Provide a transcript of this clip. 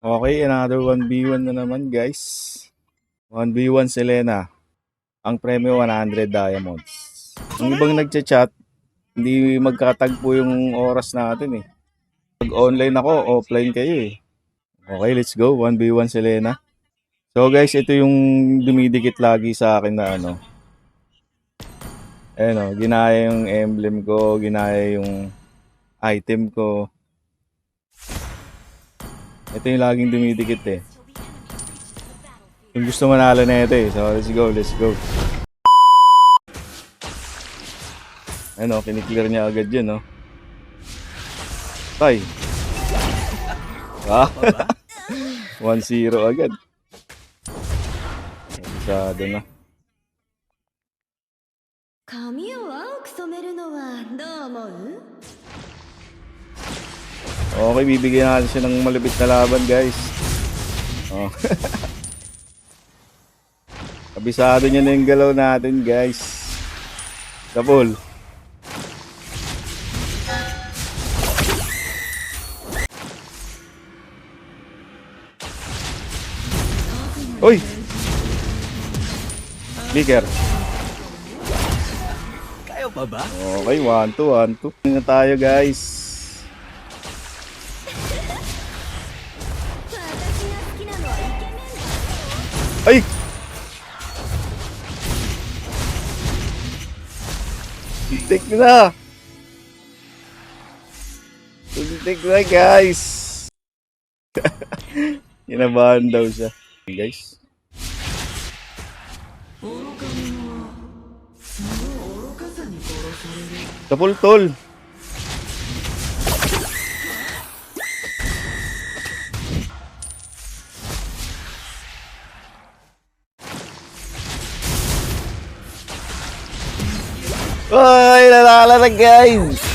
Okay, another 1v1 na naman guys. 1v1 Selena. Ang premyo 100 diamonds. Ang ibang nagchat-chat, hindi magkatagpo yung oras natin eh. Pag online ako, offline kayo eh. Okay, let's go. 1v1 Selena. So guys, ito yung dumidikit lagi sa akin na ano. Ayan o, ginaya yung emblem ko, ginaya yung item ko. Ito yung laging dumidikit eh. Yung gusto manalo na ito eh. So let's go, let's go. Ano, kiniklear niya agad yun, no? Tay. Ah, 1-0 agad. Masyado na. Okay, bibigyan natin siya ng malupit na laban, guys. Oh. Kabisado niya na yung galaw natin, guys. Double. Uy! Flicker. Kayo pa ba? Okay, 1-2, 1-2. Na tayo, guys. Ay! Tuntik na! Tuntik na, guys! Inabahan daw siya. Guys. Kapultol! Ay, nalala na guys!